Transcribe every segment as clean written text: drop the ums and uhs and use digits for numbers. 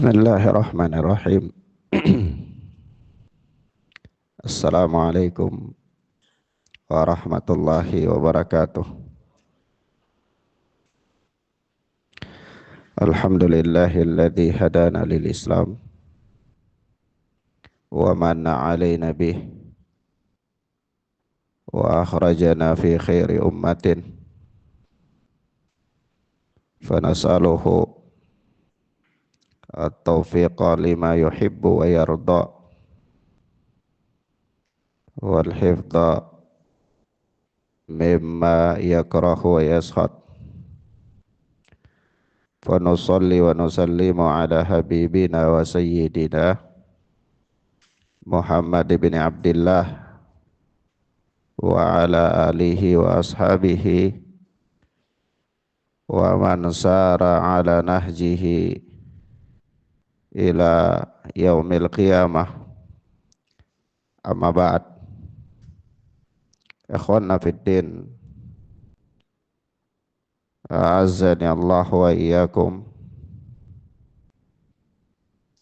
Bismillahirrahmanirrahim. Assalamualaikum warahmatullahi wabarakatuh. Alhamdulillahilladzi hadana lil Islam wa manna alaina bih wa akhrajana fi khairi ummatin fanas'aluhu at-taufiqa lima yuhibbu wa yarda wal hifdha mimma yakrahu wa yaskhad. Fa nusalli wa nusallimu ala habibina wa sayyidina Muhammad ibn Abdullah wa ala alihi wa ashabihi wa man sara ala nahjihi ila yaumil qiyamah. Amma ba'd. Ikhwanna fid din, a'azzani Allah wa iyyakum.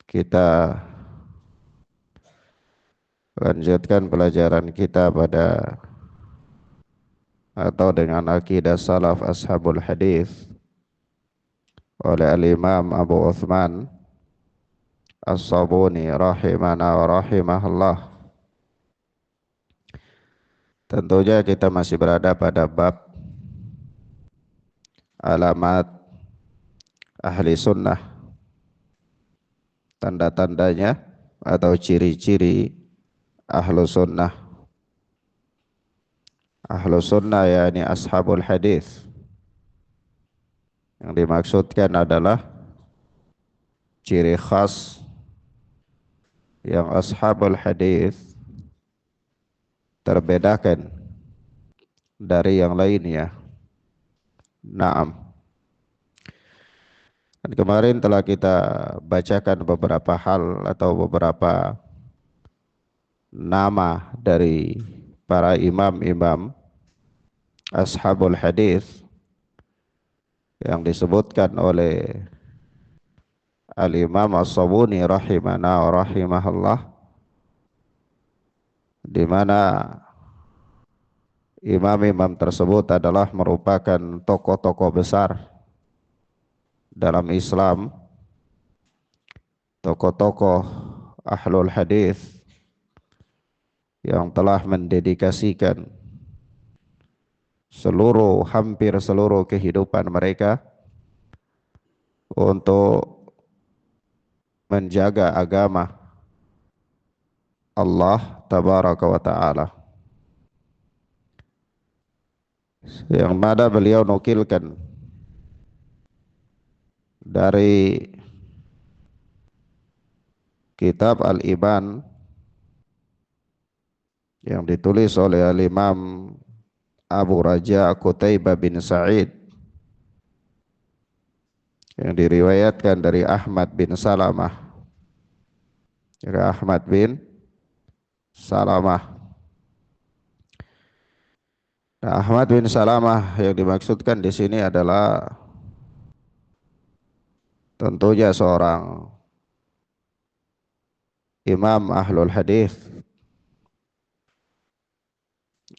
Kita lanjutkan pelajaran kita dengan akidah salaf ashabul hadis oleh al-Imam Abu Uthman As-Sabuni rahimana wa rahimahullah. Tentunya kita masih berada pada bab alamat ahli sunnah, tanda-tandanya atau ciri-ciri ahlu sunnah. Ahlu sunnah yakni ashabul hadis. Yang dimaksudkan adalah ciri khas yang ashabul hadis terbedakan dari yang lainnya. Naam. Dan kemarin telah kita bacakan beberapa hal atau beberapa nama dari para imam-imam ashabul hadis yang disebutkan oleh al-Imam As-Sabuni rahimana wa rahimahullah, di mana imam-imam tersebut adalah merupakan tokoh-tokoh besar dalam Islam, tokoh-tokoh ahlul hadis yang telah mendedikasikan hampir seluruh kehidupan mereka untuk menjaga agama Allah tabaraka wa ta'ala, yang mana beliau nukilkan dari kitab Al-Iban yang ditulis oleh Al-Imam Abu Raja Qutaibah bin Sa'id, yang diriwayatkan dari Ahmad bin Salamah. Dari Ahmad bin Salamah. Nah, Ahmad bin Salamah yang dimaksudkan di sini adalah tentunya seorang imam ahlul hadis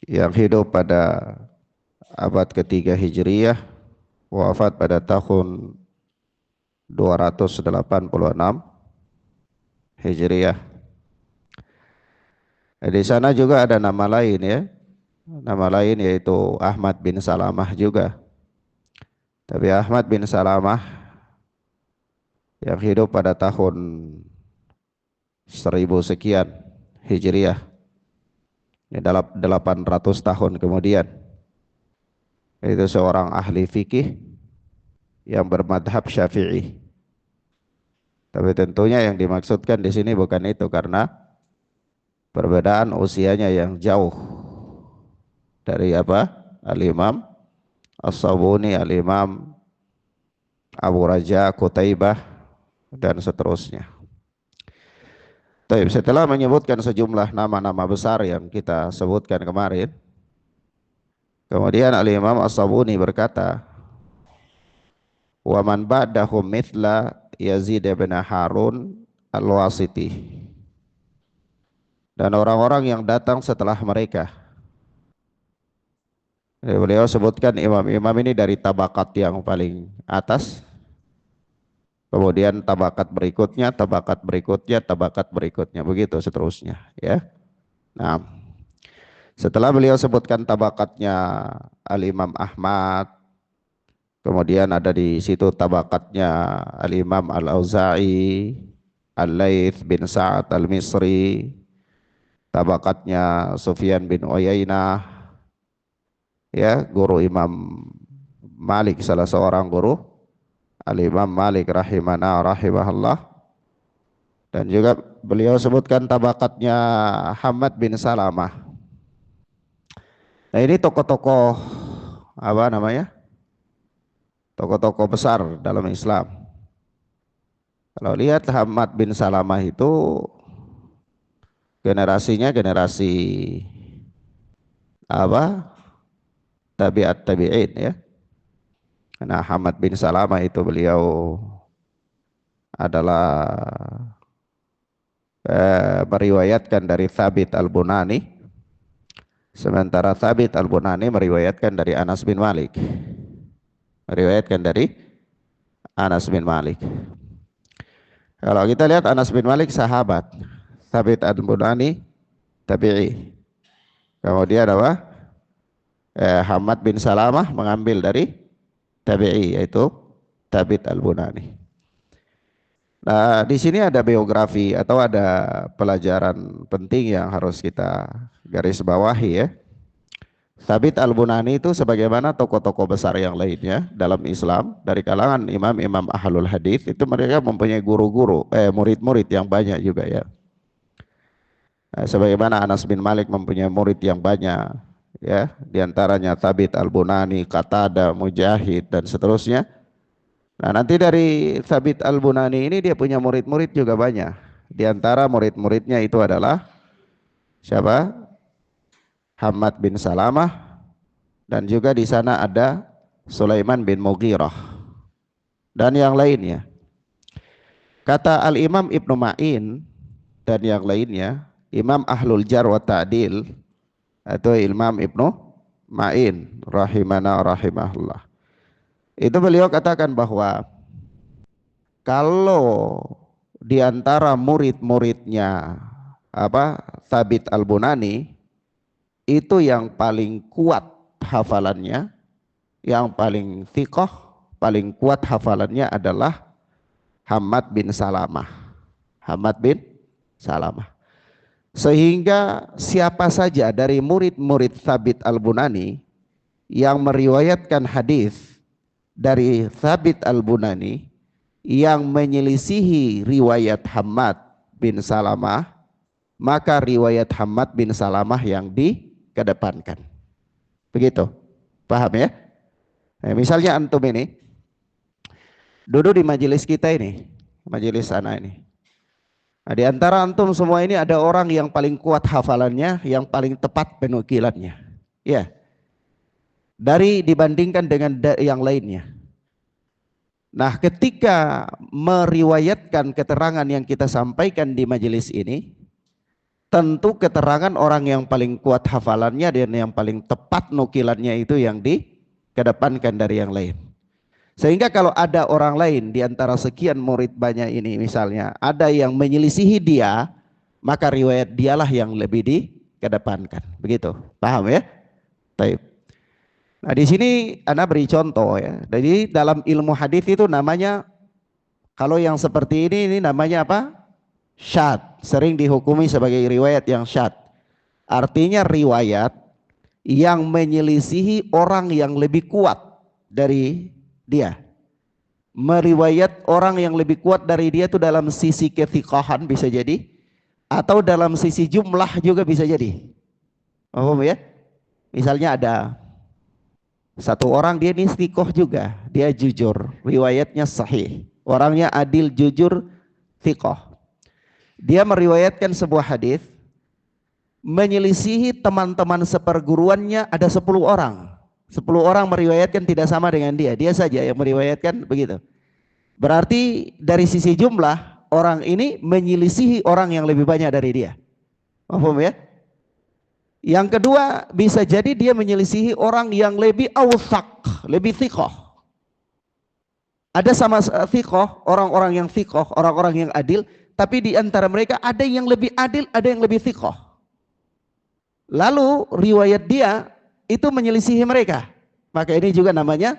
yang hidup pada abad ketiga Hijriyah, wafat pada tahun 286 Hijriyah. Di sana juga ada nama lain ya. Nama lain yaitu Ahmad bin Salamah juga. Tapi Ahmad bin Salamah yang hidup pada tahun 1000 sekian Hijriyah, ini dalam 800 tahun kemudian, itu seorang ahli fikih yang bermadhab Syafi'i. Tapi tentunya yang dimaksudkan di sini bukan itu, karena perbedaan usianya yang jauh dari Al-Imam As-Sabuni, Al-Imam Abu Raja Qutaibah dan seterusnya. Baik, setelah menyebutkan sejumlah nama-nama besar yang kita sebutkan kemarin, kemudian Al-Imam As-Sabuni berkata, wa man ba'dahum mithla Yazid bin Harun Al-Wasiti dan orang-orang yang datang setelah mereka. Beliau sebutkan imam-imam ini dari tabakat yang paling atas, kemudian tabakat berikutnya, tabakat berikutnya, tabakat berikutnya, begitu seterusnya, ya. Nah, setelah beliau sebutkan tabakatnya Al-Imam Ahmad, kemudian ada di situ tabakatnya Al-Imam Al-Auza'i, Al-Laits bin Sa'ad Al-Misri, tabakatnya Sufyan bin Uyainah, ya, guru Imam Malik, salah seorang guru Al-Imam Malik rahimahullah. Dan juga beliau sebutkan tabakatnya Hamad bin Salamah. Nah, ini tokoh-tokoh apa namanya? Tokoh-tokoh besar dalam Islam. Kalau lihat Hamad bin Salamah itu generasinya generasi apa? Tabi'at tabi'in, ya. Karena Hamad bin Salamah itu beliau adalah meriwayatkan dari Thabit Al-Bunani, sementara Thabit Al-Bunani meriwayatkan dari Anas bin Malik. Meriwayatkan dari Anas bin Malik. Kalau kita lihat Anas bin Malik sahabat, Thabit Al-Bunani tabi'i. Kemudian apa? Hamad bin Salamah mengambil dari tabi'i, yaitu Thabit Al-Bunani. Nah, di sini ada biografi atau ada pelajaran penting yang harus kita garis bawahi, ya. Thabit Al-Bunani itu sebagaimana tokoh-tokoh besar yang lainnya dalam Islam dari kalangan imam-imam ahlul hadis, itu mereka mempunyai guru-guru, murid-murid yang banyak juga, ya. Nah, sebagaimana Anas bin Malik mempunyai murid yang banyak, ya, diantaranya Thabit Al-Bunani, Qatada, Mujahid, dan seterusnya. Nah, nanti dari Thabit Al-Bunani ini dia punya murid-murid juga banyak. Di antara murid-muridnya itu adalah siapa? Hamad bin Salamah, dan juga di sana ada Sulaiman bin Mughirah dan yang lainnya. Kata Al-Imam Ibnu Ma'in dan yang lainnya, Imam Ahlul Jar wa Ta'dil atau Imam Ibnu Ma'in rahimahullah. Itu beliau katakan bahwa kalau di antara murid-muridnya Thabit Al-Bunani itu yang paling kuat hafalannya, yang paling thiqah, paling kuat hafalannya adalah Hamad bin Salamah. Hamad bin Salamah. Sehingga siapa saja dari murid-murid Thabit Al-Bunani yang meriwayatkan hadis dari Thabit Al-Bunani yang menyelisihi riwayat Hamad bin Salamah, maka riwayat Hamad bin Salamah yang dikedepankan. Begitu, paham, ya? Nah, misalnya antum ini duduk di majelis kita ini, majelis anak ini. Nah, di antara antum semua ini ada orang yang paling kuat hafalannya, yang paling tepat penukilannya, ya, dari dibandingkan dengan yang lainnya. Nah, ketika meriwayatkan keterangan yang kita sampaikan di majelis ini, tentu keterangan orang yang paling kuat hafalannya dan yang paling tepat nukilannya itu yang dikedepankan dari yang lain. Sehingga kalau ada orang lain di antara sekian murid banyak ini, misalnya ada yang menyelisihi dia, maka riwayat dialah yang lebih dikedepankan. Begitu, paham, ya? Baik. Nah, di sini Anda beri contoh, ya. Jadi dalam ilmu hadis itu namanya, kalau yang seperti ini namanya apa? Syadz. Sering dihukumi sebagai riwayat yang syadz. Artinya riwayat yang menyelisihi orang yang lebih kuat dari dia. Meriwayat orang yang lebih kuat dari dia itu dalam sisi kethiqahan bisa jadi, atau dalam sisi jumlah juga bisa jadi. Paham, ya? Misalnya ada satu orang, dia ini istiqoh juga, dia jujur, riwayatnya sahih, orangnya adil, jujur, thiqoh. Dia meriwayatkan sebuah hadis, menyelisihi teman-teman seperguruannya ada 10 orang. 10 orang meriwayatkan tidak sama dengan dia saja yang meriwayatkan begitu. Berarti dari sisi jumlah orang ini menyelisihi orang yang lebih banyak dari dia. Paham ya? Yang kedua, bisa jadi dia menyelisihi orang yang lebih awthaq, lebih thiqah. Ada sama thiqah, orang-orang yang thiqah, orang-orang yang adil, tapi di antara mereka ada yang lebih adil, ada yang lebih thiqah. Lalu riwayat dia itu menyelisihi mereka. Maka ini juga namanya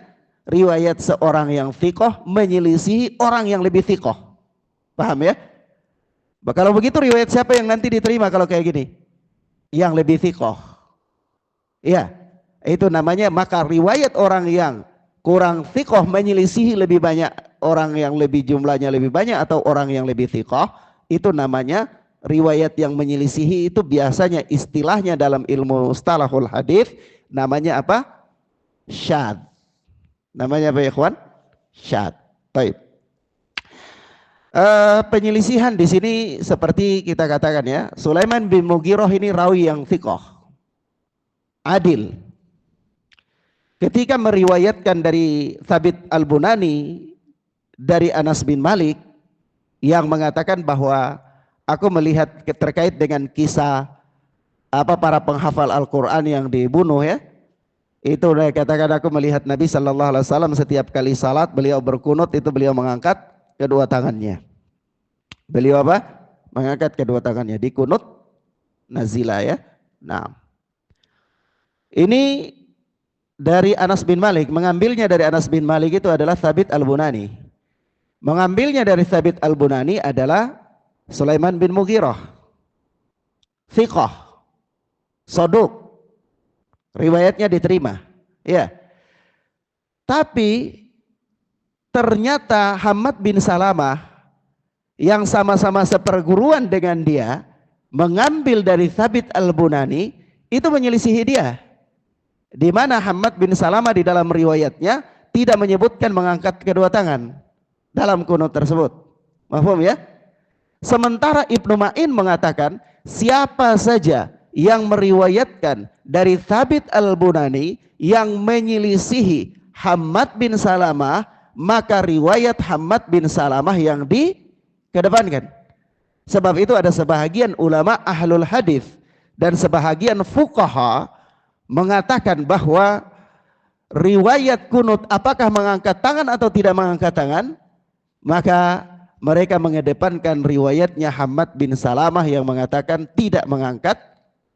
riwayat seorang yang thiqah menyelisihi orang yang lebih thiqah. Paham ya? Kalau begitu riwayat siapa yang nanti diterima kalau kayak gini? Yang lebih thiqah. Iya, itu namanya, maka riwayat orang yang kurang thiqah menyelisihi lebih banyak orang yang lebih jumlahnya lebih banyak atau orang yang lebih thiqah, itu namanya riwayat yang menyelisihi. Itu biasanya istilahnya dalam ilmu mustalahul hadis namanya apa? Syadz. Namanya apa ya ikhwan? Syadz. Baik. Penyelisihan di sini seperti kita katakan ya, Sulaiman bin Mughirah ini rawi yang thiqah, adil. Ketika meriwayatkan dari Thabit Al-Bunani dari Anas bin Malik yang mengatakan bahwa aku melihat terkait dengan kisah para penghafal Al-Quran yang dibunuh ya, itu dia katakan aku melihat Nabi Sallallahu Alaihi Wasallam setiap kali salat beliau berkunut itu beliau mengangkat kedua tangannya. Beliau apa? Mengangkat kedua tangannya di kunut nazilah ya. Nah, ini dari Anas bin Malik, mengambilnya dari Anas bin Malik itu adalah Thabit Al-Bunani. Mengambilnya dari Thabit Al-Bunani adalah Sulaiman bin Mughirah. Thiqah, soduk, riwayatnya diterima. Ya. Tapi ternyata Hammad bin Salamah yang sama-sama seperguruan dengan dia mengambil dari Thabit Al-Bunani itu menyelisihi dia. Di mana Hammad bin Salamah di dalam riwayatnya tidak menyebutkan mengangkat kedua tangan dalam kunut tersebut. Mahfum ya? Sementara Ibnu Ma'in mengatakan siapa saja yang meriwayatkan dari Thabit Al-Bunani yang menyelisihi Hammad bin Salamah, maka riwayat Hammad bin Salamah yang dikedepankan. Sebab itu ada sebahagian ulama ahlul hadis dan sebahagian fuqaha mengatakan bahwa riwayat kunut apakah mengangkat tangan atau tidak mengangkat tangan, maka mereka mengedepankan riwayatnya Hammad bin Salamah yang mengatakan tidak mengangkat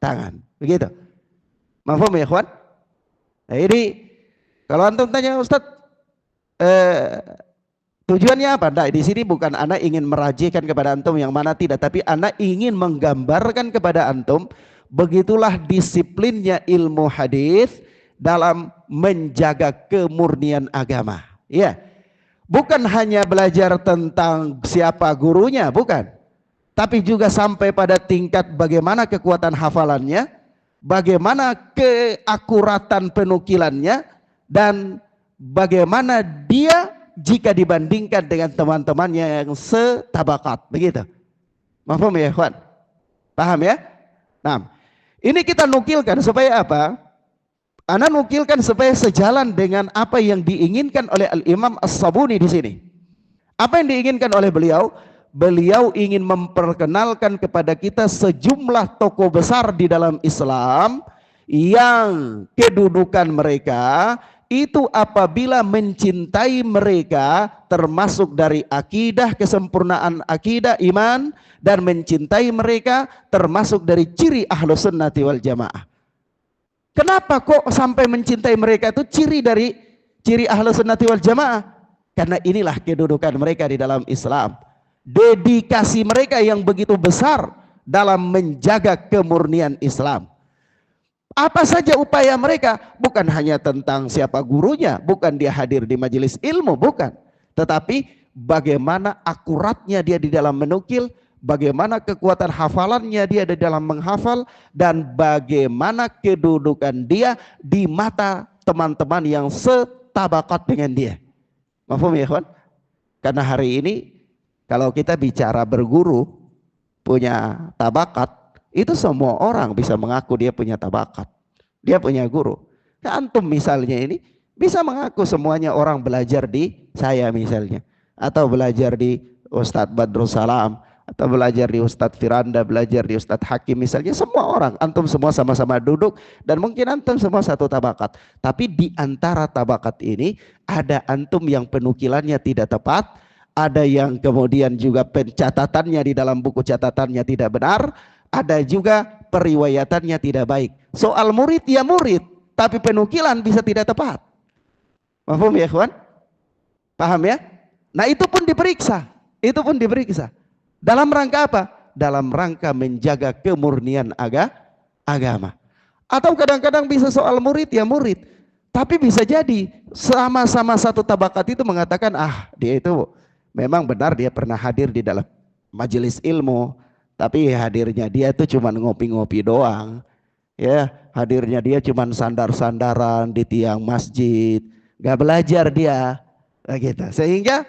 tangan. Begitu. Mahfum ya ikhwan? Nah, ini kalau antum tanya Ustadz, tujuannya apa? Nah, di sini bukan anak ingin merajikan kepada antum yang mana tidak, tapi anak ingin menggambarkan kepada antum begitulah disiplinnya ilmu hadis dalam menjaga kemurnian agama. Ya. Bukan hanya belajar tentang siapa gurunya, bukan. Tapi juga sampai pada tingkat bagaimana kekuatan hafalannya, bagaimana keakuratan penukilannya, dan bagaimana dia jika dibandingkan dengan teman-temannya yang setabakat. Begitu. Mahfum ya ikhwan? Paham ya? Nah, ini kita nukilkan supaya apa? Ana nukilkan supaya sejalan dengan apa yang diinginkan oleh Al-Imam As-Sabuni di sini. Apa yang diinginkan oleh beliau? Beliau ingin memperkenalkan kepada kita sejumlah tokoh besar di dalam Islam yang kedudukan mereka itu apabila mencintai mereka termasuk dari akidah, kesempurnaan akidah, iman, dan mencintai mereka termasuk dari ciri Ahlus Sunnati wal Jamaah. Kenapa kok sampai mencintai mereka itu ciri dari ciri Ahlus Sunnati wal Jamaah? Karena inilah kedudukan mereka di dalam Islam. Dedikasi mereka yang begitu besar dalam menjaga kemurnian Islam. Apa saja upaya mereka, bukan hanya tentang siapa gurunya, bukan dia hadir di majelis ilmu, bukan. Tetapi bagaimana akuratnya dia di dalam menukil, bagaimana kekuatan hafalannya dia di dalam menghafal, dan bagaimana kedudukan dia di mata teman-teman yang setabakat dengan dia. Mahfum ya kawan? Karena hari ini kalau kita bicara berguru, punya tabakat, itu semua orang bisa mengaku dia punya tabakat. Dia punya guru. Nah, antum misalnya ini bisa mengaku semuanya orang belajar di saya misalnya. atau belajar di Ustadz Badrul Salam, atau belajar di Ustadz Firanda, belajar di Ustadz Hakim misalnya, semua orang, antum semua sama-sama duduk dan mungkin antum semua satu tabakat. Tapi di antara tabakat ini ada antum yang penukilannya tidak tepat, ada yang kemudian juga pencatatannya di dalam buku catatannya tidak benar, ada juga periwayatannya tidak baik. Soal murid ya murid, tapi penukilan bisa tidak tepat. Paham ya kawan? Paham ya? Nah itu pun diperiksa. Itu pun diperiksa. Dalam rangka apa? Dalam rangka menjaga kemurnian agama. Atau kadang-kadang bisa soal murid ya murid. Tapi bisa jadi sama-sama satu tabakat itu mengatakan, dia itu memang benar dia pernah hadir di dalam majelis ilmu. Tapi hadirnya dia itu cuma ngopi-ngopi doang. Ya, hadirnya dia cuma sandar-sandaran di tiang masjid. Gak belajar dia. Gitu. Sehingga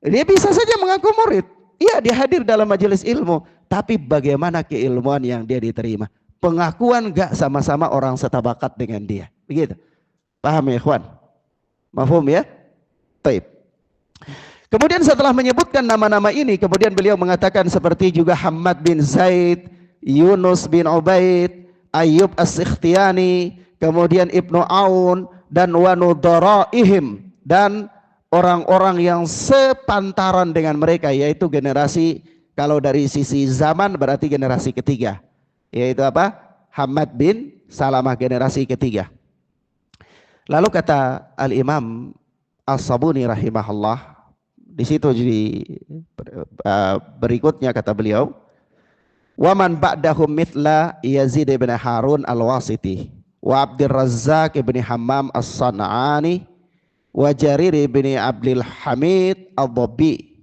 dia bisa saja mengaku murid. Iya, dia hadir dalam majelis ilmu, tapi bagaimana keilmuan yang dia diterima? Pengakuan gak sama-sama orang setabakat dengan dia. Begitu. Paham ya, ikhwan? Mafhum ya? Baik. Kemudian setelah menyebutkan nama-nama ini, kemudian beliau mengatakan seperti juga Hammad bin Zaid, Yunus bin Ubaid, Ayyub As-Sikhtiyani, kemudian Ibnu Aun, dan wanudaraihim, dan orang-orang yang sepantaran dengan mereka, yaitu generasi, kalau dari sisi zaman berarti generasi ketiga, yaitu apa? Hammad bin Salamah, generasi ketiga. Lalu kata Al-Imam As-Sabuni rahimahullah, di situ jadi berikutnya kata beliau, waman ba'dahum mithla Yazid bin Harun al-Wasiti wa Abdul Razzaq bin Hammam as-San'ani wa Jarir bin Abdul Hamid al-Dabbi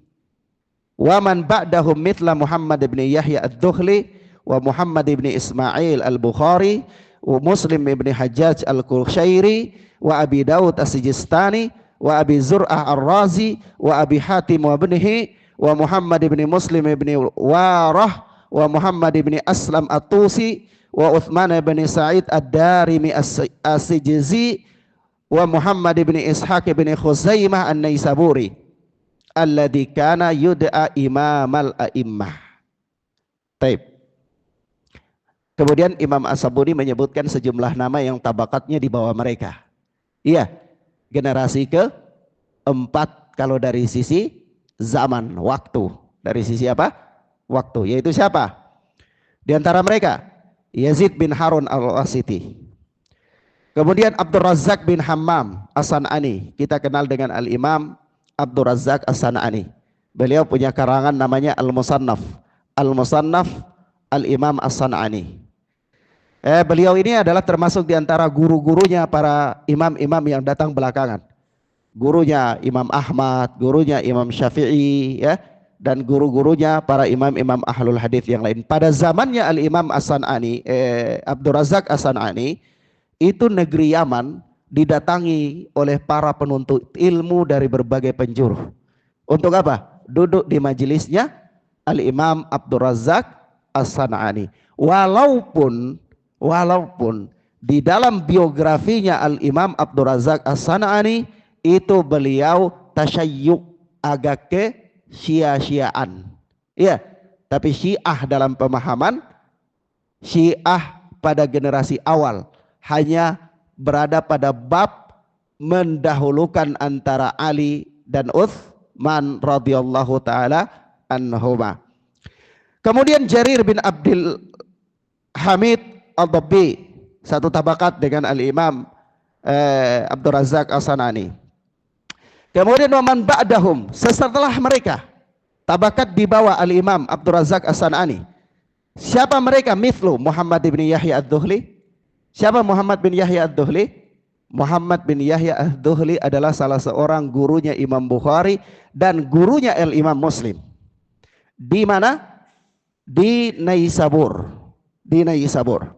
wa man ba'dahum mithla Muhammad bin Yahya ad-Dhuhli wa Muhammad bin Ismail al-Bukhari wa Muslim bin Hajjaj al-Qushairi wa Abi Daud as-Sijistani wa Abi Zur'ah ar-Razi wa Abi Hatim wa ibnihi wa Muhammad bin Muslim bin Warah wa Muhammad bin Aslam at-Tusi wa Uthman bin Sa'id ad-Darimi as-Sijzi wa Muhammad bin Ishaq bin Khuzaimah an-Naisaburi alladhi kana yud'a imamal a'immah. Taib. Kemudian Imam As-Sabuni menyebutkan sejumlah nama yang tabakatnya di bawah mereka. Iya, generasi keempat kalau dari sisi zaman, waktu. Dari sisi apa? Waktu. Yaitu siapa? Di antara mereka Yazid bin Harun al-Wasiti. Kemudian Abdul Razzaq bin Hammam as-San'ani. Kita kenal dengan Al-Imam Abdul Razzaq as-San'ani. Beliau punya karangan namanya Al-Musannaf. Al-Musannaf Al-Imam as-San'ani. Beliau ini adalah termasuk di antara guru-gurunya para imam-imam yang datang belakangan. Gurunya Imam Ahmad, gurunya Imam Syafi'i, ya, dan guru-gurunya para imam-imam ahlul hadis yang lain. Pada zamannya Al-Imam As-San'ani, Abdul Razzaq As-San'ani, itu negeri Yaman didatangi oleh para penuntut ilmu dari berbagai penjuru. Untuk apa? Duduk di majelisnya Al-Imam Abdul Razzaq As-San'ani. Walaupun di dalam biografinya Al-Imam Abdul Razzaq As-San'ani itu beliau tasyayyuk, agak ke Syiah-Syiaan. Iya, tapi Syiah dalam pemahaman Syiah pada generasi awal hanya berada pada bab mendahulukan antara Ali dan Utsman radhiyallahu taala anhuma. Kemudian Jarir bin Abdul Hamid al-Dabbi, satu tabakat dengan Al-Imam Abdul Razzaq As-San'ani. Kemudian waman ba'dahum, setelah mereka, tabakat di bawah Al-Imam Abdul Razzaq As-San'ani. Siapa mereka? Mithlu Muhammad bin Yahya ad-Dhuhli. Siapa Muhammad bin Yahya ad-Dhuhli? Muhammad bin Yahya ad-Dhuhli adalah salah seorang gurunya Imam Bukhari dan gurunya Al-Imam Muslim. Di mana? Di Naisabur. Di Naisabur.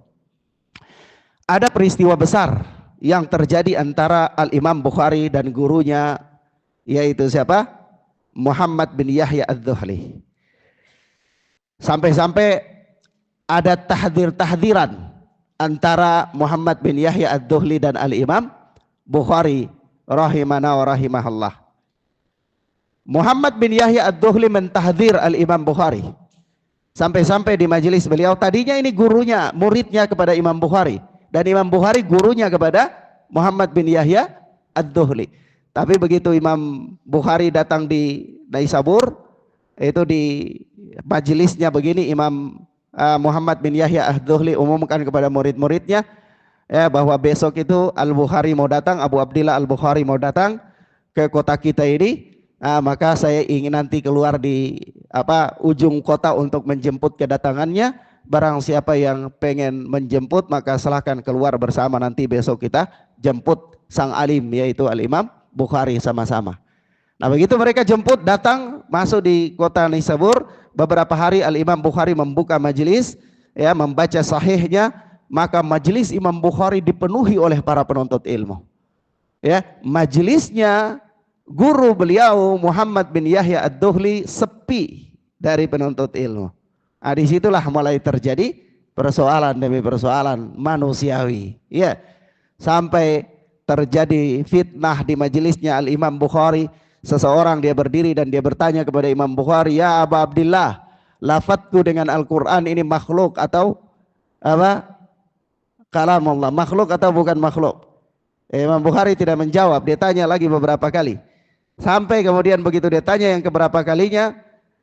Ada peristiwa besar yang terjadi antara Al-Imam Bukhari dan gurunya, yaitu siapa? Muhammad bin Yahya ad-Dhuhli. Sampai-sampai ada tahdir-tahdiran antara Muhammad bin Yahya ad-Dhuhli dan Al-Imam Bukhari rahimana wa rahimahullah. Muhammad bin Yahya Ad-Dhuhli mentahdzir Al-Imam Bukhari. Sampai-sampai di majelis beliau, tadinya ini gurunya, muridnya kepada Imam Bukhari, dan Imam Bukhari gurunya kepada Muhammad bin Yahya Ad-Dhuhli. Tapi begitu Imam Bukhari datang di Naisabur, itu di majelisnya begini, Imam Muhammad bin Yahya Ad-Dhuhli umumkan kepada murid-muridnya ya, bahwa besok itu Al-Bukhari mau datang, Abu Abdillah Al-Bukhari mau datang ke kota kita ini. Maka saya ingin nanti keluar di ujung kota untuk menjemput kedatangannya. Barang siapa yang pengen menjemput maka silahkan keluar bersama, nanti besok kita jemput sang alim yaitu Al-Imam Bukhari sama-sama. Nah begitu mereka jemput, datang masuk di kota Naisabur. Beberapa hari Al-Imam Bukhari membuka majelis ya, membaca sahihnya. Maka majelis Imam Bukhari dipenuhi oleh para penuntut ilmu ya. Majelisnya guru beliau Muhammad bin Yahya Ad-Dhuhli sepi dari penuntut ilmu. Disitulah mulai terjadi persoalan demi persoalan manusiawi. Ya, sampai terjadi fitnah di majelisnya Al-Imam Bukhari. Seseorang dia berdiri dan dia bertanya kepada Imam Bukhari, ya Abu Abdillah, lafadzku dengan Al-Quran ini makhluk atau kalam Allah, makhluk atau bukan makhluk? Imam Bukhari tidak menjawab. Dia tanya lagi beberapa kali. Sampai kemudian begitu dia tanya yang keberapa kalinya,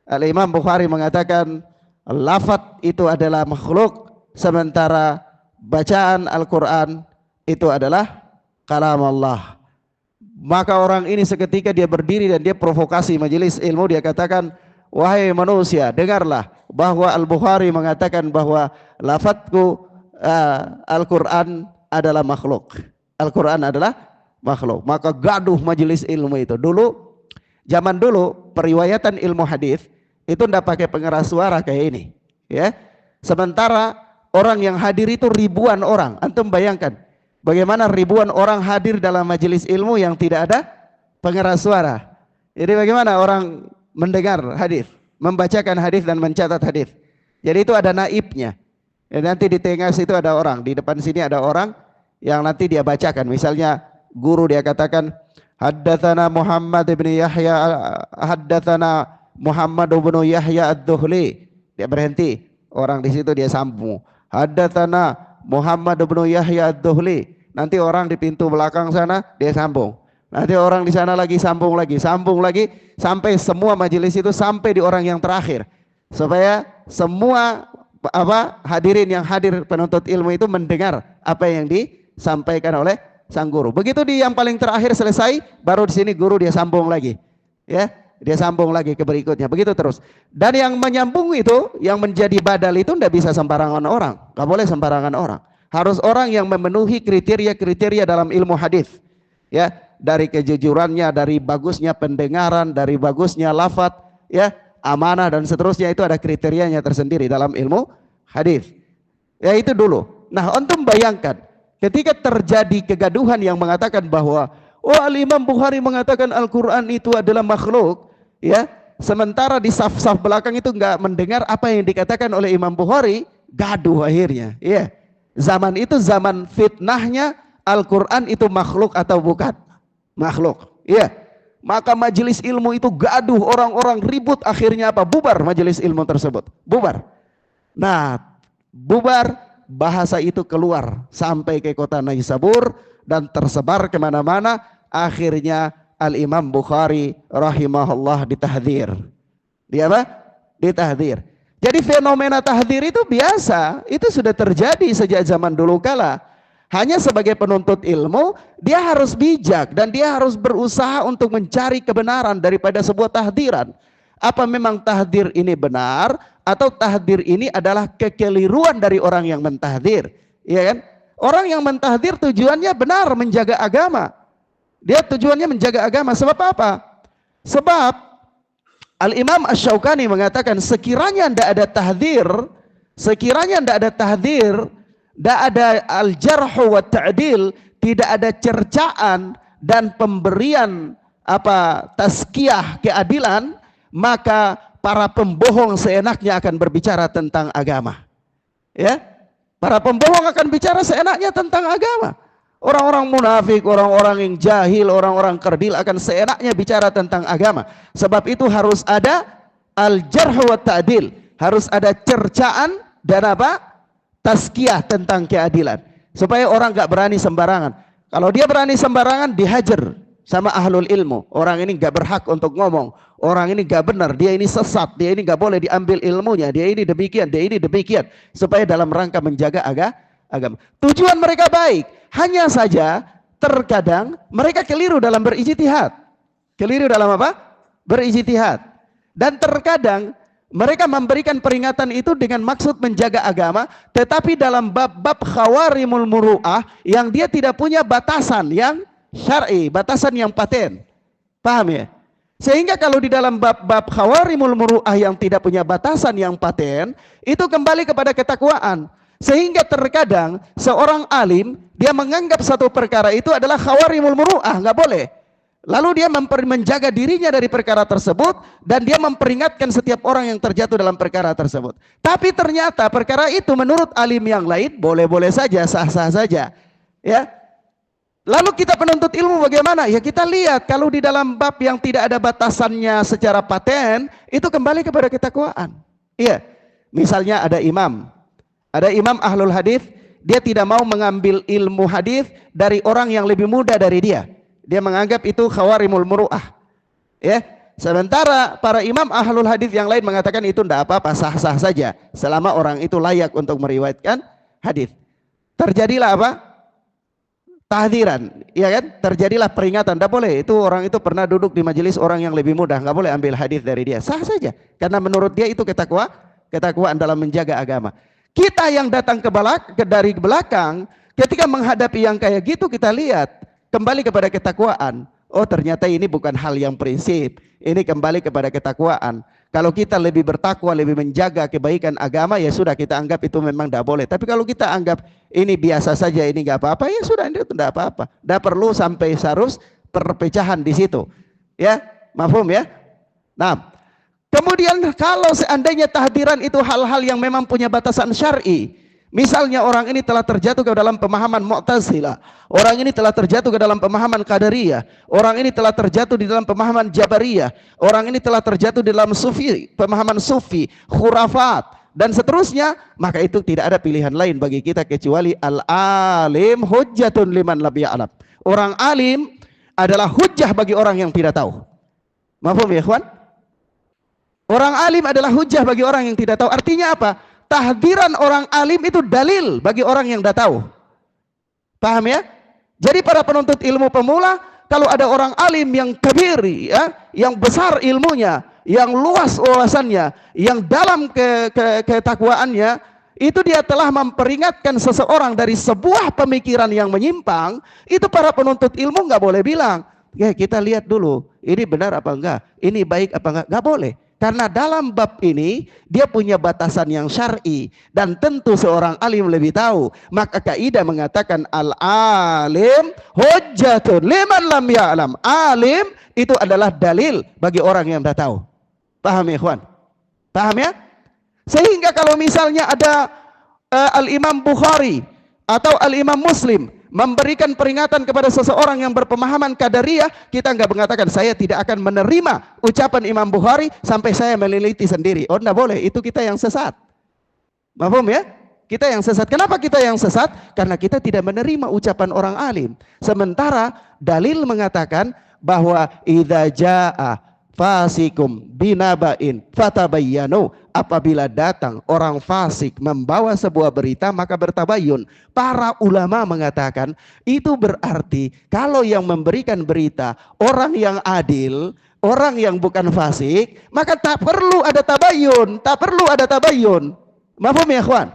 Al-Imam Bukhari mengatakan lafaz itu adalah makhluk, sementara bacaan Al-Quran itu adalah kalam Allah. Maka orang ini seketika dia berdiri dan dia provokasi majelis ilmu. Dia katakan, wahai manusia, dengarlah bahwa Al-Bukhari mengatakan bahwa lafazku Al-Quran adalah makhluk. Al-Quran adalah makhluk. Maka gaduh majelis ilmu itu. Dulu, zaman dulu periwayatan ilmu hadis itu tidak pakai pengeras suara kayak ini, ya. Sementara orang yang hadir itu ribuan orang. Antum bayangkan bagaimana ribuan orang hadir dalam majelis ilmu yang tidak ada pengeras suara. Jadi bagaimana orang mendengar hadis, membacakan hadis dan mencatat hadis. Jadi itu ada naibnya. Ya, nanti di tengah situ ada orang, di depan sini ada orang yang nanti dia bacakan. Misalnya guru dia katakan haddatsana Muhammad bin Yahya, haddatsana Muhammad bin Yahya Ad-Dhuhli. Dia berhenti, orang di situ dia sambung, haddatsana Muhammad bin Yahya Ad-Dhuhli. Nanti orang di pintu belakang sana dia sambung. Nanti orang di sana lagi sambung lagi sampai semua majelis itu sampai di orang yang terakhir. Supaya semua hadirin yang hadir penuntut ilmu itu mendengar apa yang disampaikan oleh sang guru. Begitu di yang paling terakhir selesai, baru di sini guru dia sambung lagi. Ya, dia sambung lagi ke berikutnya. Begitu terus. Dan yang menyambung itu, yang menjadi badal itu tidak bisa sembarangan orang. Enggak boleh sembarangan orang. Harus orang yang memenuhi kriteria-kriteria dalam ilmu hadis. Ya, dari kejujurannya, dari bagusnya pendengaran, dari bagusnya lafaz, ya, amanah dan seterusnya, itu ada kriterianya tersendiri dalam ilmu hadis. Ya itu dulu. Nah, antum bayangkan ketika terjadi kegaduhan yang mengatakan bahwa Al-Imam Bukhari mengatakan Al-Quran itu adalah makhluk, ya, sementara di saf-saf belakang itu enggak mendengar apa yang dikatakan oleh Imam Bukhari, gaduh akhirnya. Ya. Zaman itu zaman fitnahnya Al-Quran itu makhluk atau bukan? Makhluk. Ya. Maka majelis ilmu itu gaduh, orang-orang ribut, akhirnya apa? Bubar majelis ilmu tersebut. Bubar. Nah, bubar, bahasa itu keluar sampai ke kota Naisabur dan tersebar kemana-mana. Akhirnya Al-Imam Bukhari rahimahullah ditahdzir. Dia apa? Ditahdzir. Jadi fenomena tahdzir itu biasa, itu sudah terjadi sejak zaman dulu kala. Hanya sebagai penuntut ilmu, dia harus bijak dan dia harus berusaha untuk mencari kebenaran daripada sebuah tahdziran. Apa memang tahdzir ini benar atau tahdzir ini adalah kekeliruan dari orang yang mentahdzir? Iya kan? Orang yang mentahdzir tujuannya benar, menjaga agama. Dia tujuannya menjaga agama. Sebab apa? Sebab Al-Imam Asy-Syaukani mengatakan sekiranya tidak ada tahdzir, tidak ada al-jarh wa ta'dil, tidak ada cercaan dan pemberian tazkiyah keadilan, maka para pembohong seenaknya akan berbicara tentang agama. Ya, para pembohong akan bicara seenaknya tentang agama. Orang-orang munafik, orang-orang yang jahil, orang-orang kerdil akan seenaknya bicara tentang agama. Sebab itu harus ada al-jarh wa ta'dil, harus ada cercaan dan apa? Tazkiyah tentang keadilan. Supaya orang gak berani sembarangan. Kalau dia berani sembarangan, dihajar sama ahlul ilmu. Orang ini gak berhak untuk ngomong. Orang ini gak benar, dia ini sesat, dia ini gak boleh diambil ilmunya, dia ini demikian, dia ini demikian. Supaya dalam rangka menjaga agama. Tujuan mereka baik, hanya saja terkadang mereka keliru dalam berijtihad. Keliru dalam apa? Berijtihad. Dan terkadang mereka memberikan peringatan itu dengan maksud menjaga agama, tetapi dalam bab-bab khawarimul muru'ah yang dia tidak punya batasan yang syar'i, batasan yang paten. Paham ya? Sehingga kalau di dalam bab-bab khawarimul muru'ah yang tidak punya batasan yang paten, itu kembali kepada ketakwaan. Sehingga terkadang seorang alim dia menganggap satu perkara itu adalah khawarimul muru'ah, nggak boleh. Lalu dia menjaga dirinya dari perkara tersebut dan dia memperingatkan setiap orang yang terjatuh dalam perkara tersebut. Tapi ternyata perkara itu menurut alim yang lain boleh-boleh saja, sah-sah saja. Ya. Lalu kita penuntut ilmu bagaimana? Ya kita lihat kalau di dalam bab yang tidak ada batasannya secara paten, itu kembali kepada ketakwaan. Iya. Misalnya ada imam ahlul hadis, dia tidak mau mengambil ilmu hadis dari orang yang lebih muda dari dia. Dia menganggap itu khawarimul muru'ah. Ya. Sementara para imam ahlul hadis yang lain mengatakan itu tidak apa-apa, sah-sah saja selama orang itu layak untuk meriwayatkan hadis. Terjadilah apa? Tahdiran, ya kan? Terjadilah peringatan, tidak boleh. Itu orang itu pernah duduk di majelis orang yang lebih muda, nggak boleh ambil hadis dari dia. Sah saja, karena menurut dia itu ketakwaan dalam menjaga agama. Kita yang datang dari belakang, ketika menghadapi yang kayak gitu, kita lihat kembali kepada ketakwaan. Oh ternyata ini bukan hal yang prinsip, ini kembali kepada ketakwaan. Kalau kita lebih bertakwa, lebih menjaga kebaikan agama, ya sudah kita anggap itu memang tidak boleh. Tapi kalau kita anggap ini biasa saja, ini nggak apa-apa, ya sudah ini tidak apa-apa. Tidak perlu sampai harus perpecahan di situ. Ya, mafhum ya. Nah, kemudian kalau seandainya tahdiran itu hal-hal yang memang punya batasan syar'i, misalnya orang ini telah terjatuh ke dalam pemahaman Mu'tazilah, orang ini telah terjatuh ke dalam pemahaman Qadariyah, orang ini telah terjatuh di dalam pemahaman Jabariyah, orang ini telah terjatuh di dalam pemahaman Sufi, khurafat dan seterusnya, maka itu tidak ada pilihan lain bagi kita kecuali al-alim hujjatun liman lam ya'lam. Orang alim adalah hujjah bagi orang yang tidak tahu. Mafhum ya ikhwan? Orang alim adalah hujjah bagi orang yang tidak tahu. Artinya apa? Tahdiran orang alim itu dalil bagi orang yang tidak tahu. Paham ya? Jadi para penuntut ilmu pemula, kalau ada orang alim yang kabir, ya, yang besar ilmunya, yang luas wawasannya, yang dalam ketakwaannya, itu dia telah memperingatkan seseorang dari sebuah pemikiran yang menyimpang, itu para penuntut ilmu nggak boleh bilang, ya kita lihat dulu, ini benar apa enggak, ini baik apa enggak, nggak boleh. Karena dalam bab ini dia punya batasan yang syar'i dan tentu seorang alim lebih tahu. Maka kaidah mengatakan al-alim hujjatun liman lam ya'lam. Alim itu adalah dalil bagi orang yang tidak tahu. Paham ya ikhwan? Paham ya? Sehingga kalau misalnya ada al-Imam Bukhari atau al-Imam Muslim memberikan peringatan kepada seseorang yang berpemahaman Qadariyah, kita enggak mengatakan saya tidak akan menerima ucapan Imam Bukhari sampai saya meneliti sendiri. Oh, enggak boleh, itu kita yang sesat. Paham ya? Kita yang sesat. Kenapa kita yang sesat? Karena kita tidak menerima ucapan orang alim. Sementara dalil mengatakan bahwa idza jaa fasikum binaba'in fatabayyanu, apabila datang orang fasik membawa sebuah berita maka bertabayun. Para ulama mengatakan itu berarti kalau yang memberikan berita orang yang adil, orang yang bukan fasik, maka tak perlu ada tabayun, tak perlu ada tabayun. Mafhum ya ikhwan?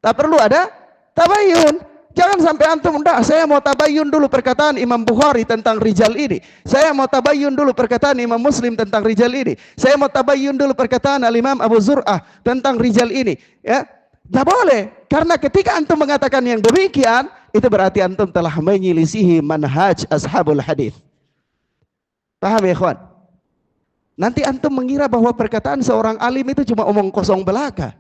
Tak perlu ada tabayun. Jangan sampai antum, enggak, saya mau tabayun dulu perkataan Imam Bukhari tentang rijal ini. Saya mau tabayun dulu perkataan Imam Muslim tentang rijal ini. Saya mau tabayun dulu perkataan Al-Imam Abu Zur'ah tentang rijal ini. Ya, tidak boleh. Karena ketika antum mengatakan yang demikian, itu berarti antum telah menyelisihi manhaj ashabul hadis. Paham ya ikhwan? Nanti antum mengira bahwa perkataan seorang alim itu cuma omong kosong belaka.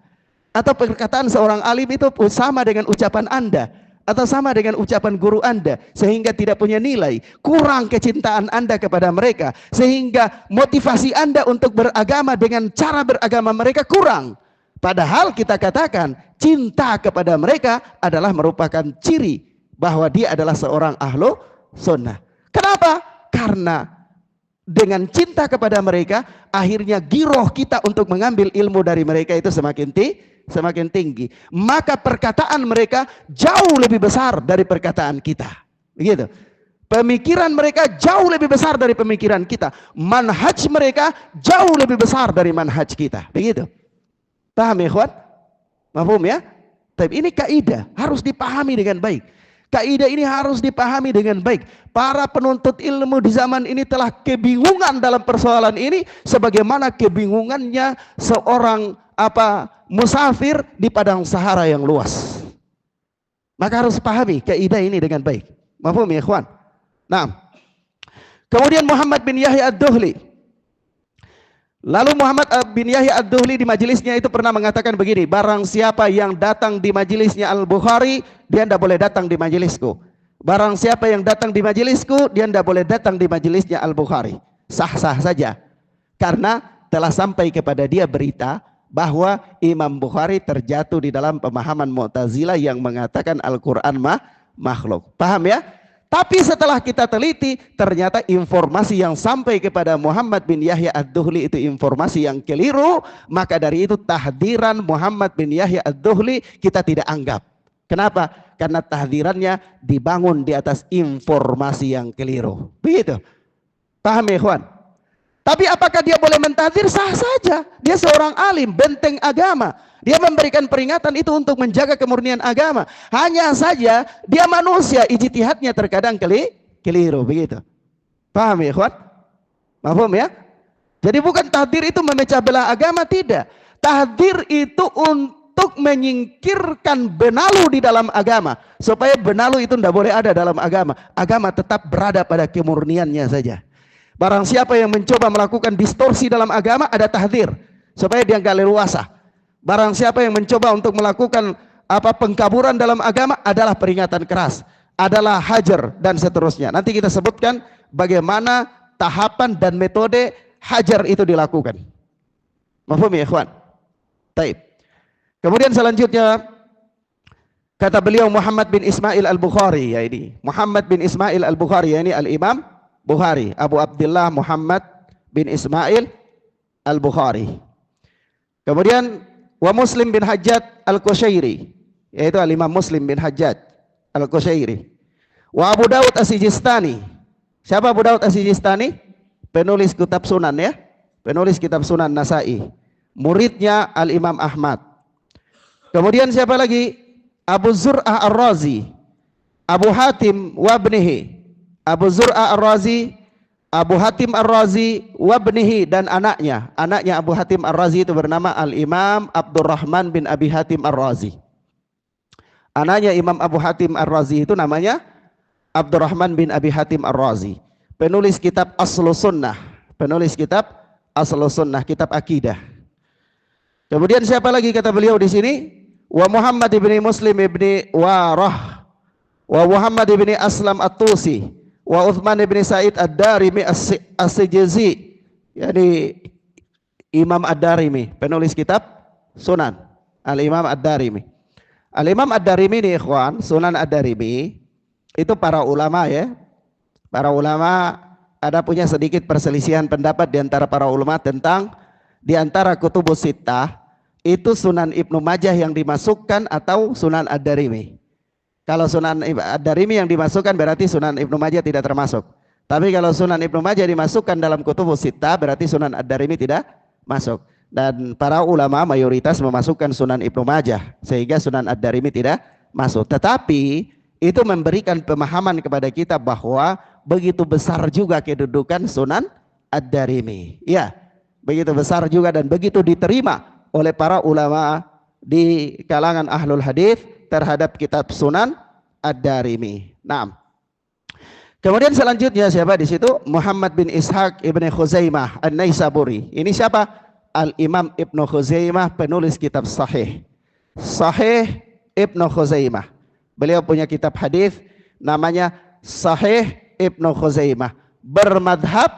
Atau perkataan seorang alim itu sama dengan ucapan Anda. Atau sama dengan ucapan guru Anda sehingga tidak punya nilai, kurang kecintaan Anda kepada mereka sehingga motivasi Anda untuk beragama dengan cara beragama mereka kurang. Padahal kita katakan cinta kepada mereka adalah merupakan ciri bahwa dia adalah seorang ahlu sunnah. Kenapa? Karena dengan cinta kepada mereka akhirnya giroh kita untuk mengambil ilmu dari mereka itu semakin tinggi. Maka perkataan mereka jauh lebih besar dari perkataan kita. Begitu. Pemikiran mereka jauh lebih besar dari pemikiran kita. Manhaj mereka jauh lebih besar dari manhaj kita. Begitu. Paham ya, ikhwan? Mafhum ya? Tapi ini kaidah harus dipahami dengan baik. Kaidah ini harus dipahami dengan baik. Para penuntut ilmu di zaman ini telah kebingungan dalam persoalan ini sebagaimana kebingungannya seorang musafir di padang Sahara yang luas. Maka harus pahami kaidah ini dengan baik. Mafhum ya, ikhwan? Nah, kemudian Muhammad bin Yahya ad-Duhli. Lalu Muhammad bin Yahya ad-Duhli di majelisnya itu pernah mengatakan begini, barang siapa yang datang di majelisnya Al-Bukhari, dia tidak boleh datang di majelisku. Barang siapa yang datang di majelisku, dia tidak boleh datang di majelisnya Al-Bukhari. Sah-sah saja. Karena telah sampai kepada dia berita bahwa Imam Bukhari terjatuh di dalam pemahaman Mu'tazilah yang mengatakan Al-Quran makhluk. Paham ya? Tapi setelah kita teliti, ternyata informasi yang sampai kepada Muhammad bin Yahya ad-Duhli itu informasi yang keliru. Maka dari itu tahdiran Muhammad bin Yahya ad-Duhli kita tidak anggap. Kenapa? Karena tahdirannya dibangun di atas informasi yang keliru. Begitu. Paham ya, ikhwan? Tapi apakah dia boleh mentahdir? Sah saja. Dia seorang alim, benteng agama. Dia memberikan peringatan itu untuk menjaga kemurnian agama. Hanya saja dia manusia, ijtihadnya terkadang keliru, begitu. Paham ya, ikhwan? Paham ya? Jadi bukan tahdir itu memecah belah agama, tidak. Tahdir itu untuk menyingkirkan benalu di dalam agama, supaya benalu itu tidak boleh ada dalam agama. Agama tetap berada pada kemurniannya saja. Barang siapa yang mencoba melakukan distorsi dalam agama, ada tahdir supaya dia nggak leluasa. Barang siapa yang mencoba untuk melakukan pengkaburan dalam agama, adalah peringatan keras, adalah hajar dan seterusnya. Nanti kita sebutkan bagaimana tahapan dan metode hajar itu dilakukan. Mafhum ya, ikhwan? Taib. Kemudian selanjutnya kata beliau Muhammad bin Ismail al-Bukhari, ya ini Muhammad bin Ismail al-Bukhari, ya ini al-Imam Bukhari, Abu Abdullah Muhammad bin Ismail al-Bukhari. Kemudian wa Muslim bin Hajjaj al-Qushairi, yaitu al-Imam Muslim bin Hajjaj al-Qushairi. Wa Abu Daud as-Sijistani. Siapa Abu Daud as-Sijistani? Penulis kitab Sunan ya. Penulis kitab Sunan Nasa'i. Muridnya al-Imam Ahmad. Kemudian siapa lagi? Abu Zur'ah ar-Razi. Abu Hatim wa ibnihi. Abu Zur'ah ar-Razi, Abu Hatim ar-Razi wabnihi, dan anaknya. Anaknya Abu Hatim ar-Razi itu bernama Al-Imam Abdurrahman bin Abi Hatim ar-Razi. Anaknya Imam Abu Hatim ar-Razi itu namanya Abdurrahman bin Abi Hatim ar-Razi. Penulis kitab Aslus Sunnah. Penulis kitab Aslus Sunnah, kitab akidah. Kemudian siapa lagi kata beliau di sini? Wa Muhammad ibni Muslim ibni Warah. Wa Muhammad ibni Aslam at-Tusi. Wa Uthman ibn Sa'id ad-Darimi as-Sijizi, yani Imam ad-Darimi, penulis kitab Sunan, Al-Imam ad-Darimi. Al-Imam ad-Darimi ini, ikhwan, Sunan ad-Darimi itu para ulama ya. Para ulama ada punya sedikit perselisihan pendapat di antara para ulama tentang di antara kutubus sittah itu Sunan Ibnu Majah yang dimasukkan atau Sunan ad-Darimi. Kalau Sunan ad-Darimi yang dimasukkan berarti Sunan Ibnu Majah tidak termasuk. Tapi kalau Sunan Ibnu Majah dimasukkan dalam kutubus sittah berarti Sunan ad-Darimi tidak masuk. Dan para ulama mayoritas memasukkan Sunan Ibnu Majah sehingga Sunan ad-Darimi tidak masuk. Tetapi itu memberikan pemahaman kepada kita bahwa begitu besar juga kedudukan Sunan ad-Darimi. Ya, begitu besar juga dan begitu diterima oleh para ulama di kalangan ahlul hadis terhadap kitab Sunan ad-Darimi. Naam. Kemudian selanjutnya siapa di situ? Muhammad bin Ishaq ibn Khuzaimah an-Naisaburi. Ini siapa? Al-Imam Ibnu Khuzaimah, penulis kitab Sahih. Sahih Ibnu Khuzaimah. Beliau punya kitab hadis namanya Sahih Ibnu Khuzaimah, bermadhab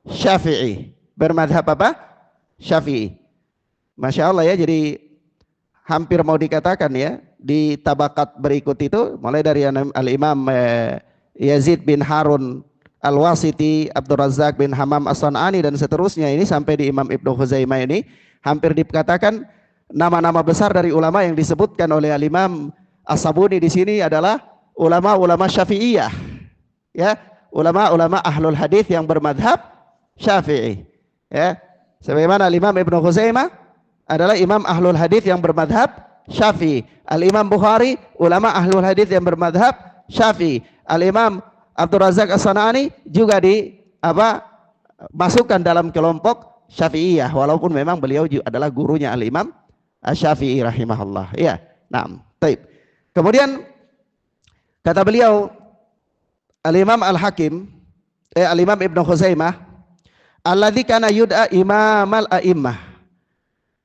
Syafi'i. Bermadhab apa? Syafi'i. Masya Allah ya, jadi hampir mau dikatakan ya, di tabakat berikut itu mulai dari Al-Imam Yazid bin Harun Al-Wasiti, Abdul Razak bin Hamam As-San'ani dan seterusnya, ini sampai di Imam Ibnu Khuzaimah ini hampir dikatakan nama-nama besar dari ulama yang disebutkan oleh Al-Imam As-Sabuni di sini adalah ulama-ulama Syafi'iyah. Ya, ulama-ulama ahlul hadis yang bermadhab Syafi'i. Ya, sebagaimana Al-Imam Ibnu Khuzaimah adalah imam ahlul hadis yang bermadhab Syafi'i. Al-Imam Bukhari ulama ahlul hadis yang bermadhab Syafi'i. Al-Imam Abdul Razak As-San'ani juga masukkan dalam kelompok Syafi'iyah, walaupun memang beliau adalah gurunya Al-Imam Asy-Syafi'i rahimahullah. Ya, nah, baik. Kemudian kata beliau Al-Imam Al-Hakim, Al-Imam Ibnu Khuzaimah, alladzi kana yud'a imamal a'immah.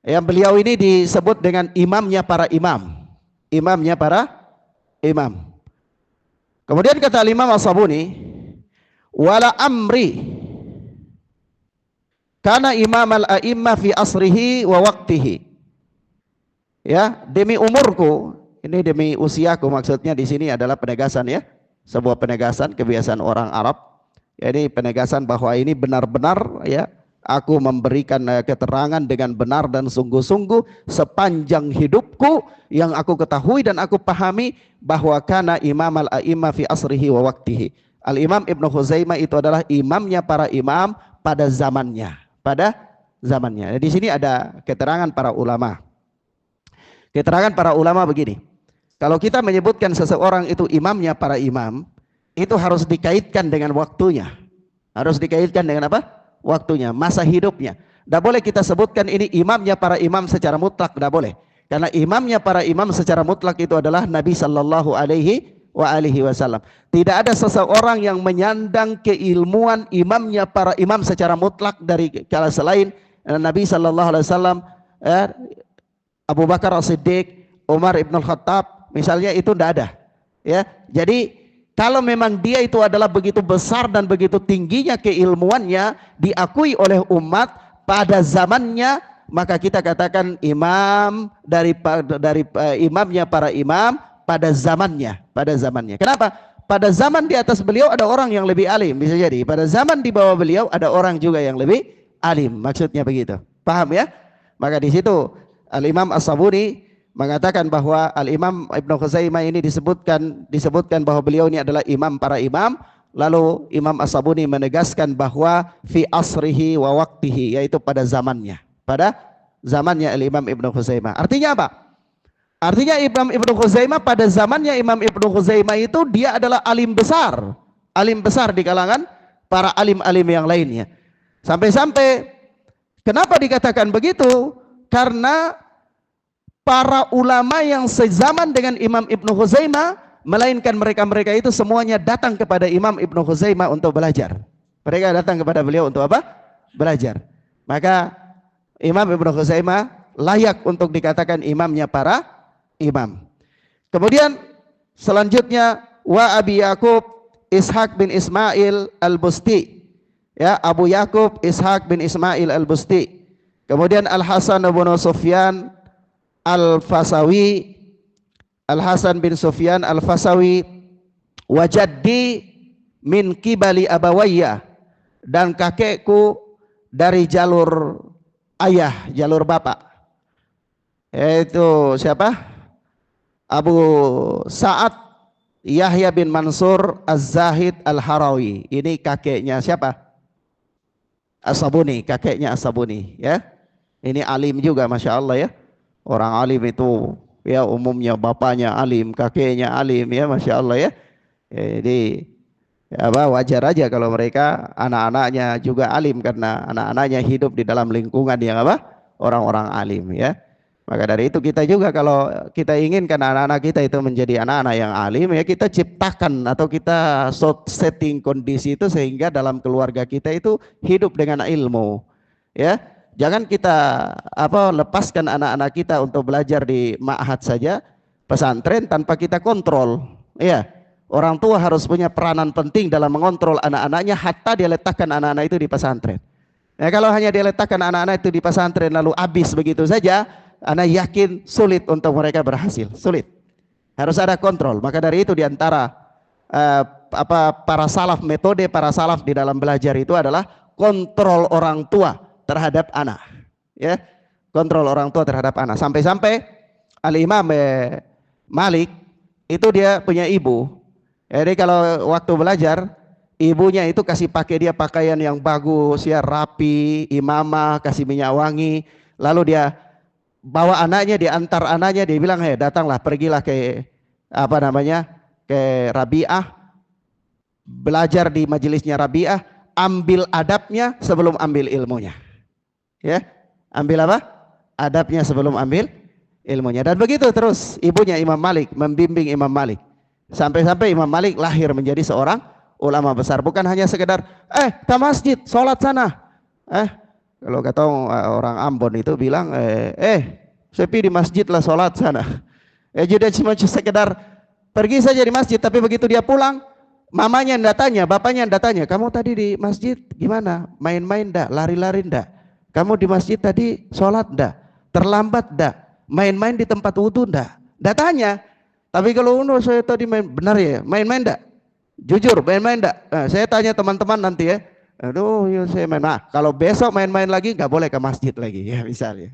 Yang beliau ini disebut dengan imamnya para imam. Imamnya para imam. Kemudian kata Imam As-Sabuni, wala amri kana imamal a'immah fi asrihi wa waqtihi. Ya, demi umurku, ini demi usiaku, maksudnya di sini adalah penegasan ya. Sebuah penegasan kebiasaan orang Arab. Ya, ini penegasan bahwa ini benar-benar ya, aku memberikan keterangan dengan benar dan sungguh-sungguh sepanjang hidupku yang aku ketahui dan aku pahami bahwa kana imam al-a'immah fi asrihi wa waqtihi. Al-Imam Ibnu Khuzaimah itu adalah imamnya para imam pada zamannya. Pada zamannya. Di sini ada keterangan para ulama. Keterangan para ulama begini. Kalau kita menyebutkan seseorang itu imamnya para imam, itu harus dikaitkan dengan waktunya. Harus dikaitkan dengan apa? Waktunya, masa hidupnya. Tidak boleh kita sebutkan ini imamnya para imam secara mutlak, tidak boleh. Karena imamnya para imam secara mutlak itu adalah Nabi Sallallahu Alaihi Wasallam. Tidak ada seseorang yang menyandang keilmuan imamnya para imam secara mutlak dari selain Nabi Sallallahu Alaihi Wasallam, Abu Bakar As-Siddiq, Umar Ibn Khattab, misalnya itu tidak ada. Ya, jadi kalau memang dia itu adalah begitu besar dan begitu tingginya keilmuannya diakui oleh umat pada zamannya, maka kita katakan imam dari imamnya para imam pada zamannya, Kenapa? Pada zaman di atas beliau ada orang yang lebih alim, bisa jadi. Pada zaman di bawah beliau ada orang juga yang lebih alim, maksudnya begitu. Paham ya? Maka di situ Al-Imam As-Sabuni mengatakan bahwa Al-Imam Ibnu Khuzaimah ini disebutkan bahwa beliau ini adalah imam para imam. Lalu Imam As-Sabuni menegaskan bahwa fi asrihi wa waqtihi, yaitu pada zamannya. Pada zamannya Al-Imam Ibnu Khuzaimah. Artinya apa? Artinya Imam Ibnu Khuzaimah pada zamannya Imam Ibnu Khuzaimah itu dia adalah alim besar. Alim besar di kalangan para alim-alim yang lainnya. Sampai-sampai kenapa dikatakan begitu? Karena para ulama yang sezaman dengan Imam Ibnu Khuzaimah, melainkan mereka-mereka itu semuanya datang kepada Imam Ibnu Khuzaimah untuk belajar. Mereka datang kepada beliau untuk apa? Belajar. Maka Imam Ibnu Khuzaimah layak untuk dikatakan imamnya para imam. Kemudian selanjutnya wa Abi Yakub Ishaq bin Ismail Al-Busti. Ya, Abu Yakub Ishaq bin Ismail Al-Busti. Kemudian Al-Hasan bin Sufyan Al-Fasawi, Al-Hasan bin Sufyan Al-Fasawi, wajaddi min kibali abawayya, dan kakekku dari jalur ayah, jalur bapak. Yaitu siapa? Abu Sa'ad Yahya bin Mansur Az-Zahid Al-Harawi. Ini kakeknya siapa? As-Sabuni, kakeknya As-Sabuni, ya. Ini alim juga, Masya Allah ya. Orang alim itu ya umumnya bapaknya alim, kakeknya alim ya, Masya Allah ya. Jadi ya, wajar aja kalau mereka anak-anaknya juga alim, karena anak-anaknya hidup di dalam lingkungan yang orang-orang alim ya. Maka dari itu kita juga kalau kita inginkan anak-anak kita itu menjadi anak-anak yang alim, ya kita ciptakan atau kita setting kondisi itu sehingga dalam keluarga kita itu hidup dengan ilmu ya. Jangan kita lepaskan anak-anak kita untuk belajar di ma'had saja, pesantren tanpa kita kontrol. Iya, orang tua harus punya peranan penting dalam mengontrol anak-anaknya hatta dia letakkan anak-anak itu di pesantren. Ya, kalau hanya dia letakkan anak-anak itu di pesantren lalu habis begitu saja, anak yakin sulit untuk mereka berhasil, sulit. Harus ada kontrol. Maka dari itu diantara para salaf, metode para salaf di dalam belajar itu adalah kontrol orang tua terhadap anak. Ya, kontrol orang tua terhadap anak. Sampai-sampai Al-Imam Malik itu dia punya ibu. Jadi kalau waktu belajar, ibunya itu kasih pakai dia pakaian yang bagus, ya rapi, imamah, kasih minyak wangi. Lalu dia bawa anaknya, diantar anaknya, dia bilang, "Hei, datanglah, pergilah ke ke Rabi'ah, belajar di majelisnya Rabi'ah, ambil adabnya sebelum ambil ilmunya." Ya, ambil apa? Adabnya sebelum ambil ilmunya. Dan begitu terus ibunya Imam Malik membimbing Imam Malik. Sampai-sampai Imam Malik lahir menjadi seorang ulama besar. Bukan hanya sekedar, ke masjid, sholat sana. Kalau kata orang Ambon itu bilang, sepi di masjid lah, sholat sana. Jadi cuma sekedar pergi saja di masjid, tapi begitu dia pulang, mamanya yang datanya, bapaknya yang datanya, "Kamu tadi di masjid gimana? Main-main enggak? Lari-lari enggak? Kamu di masjid tadi sholat enggak? Terlambat enggak? Main-main di tempat wudhu enggak?" Datanya. Tapi kalau saya tadi main, benar ya, main-main enggak? Jujur, main-main enggak? Saya tanya teman-teman nanti ya. Aduh, ya saya main. Nah, kalau besok main-main lagi nggak boleh ke masjid lagi ya misalnya.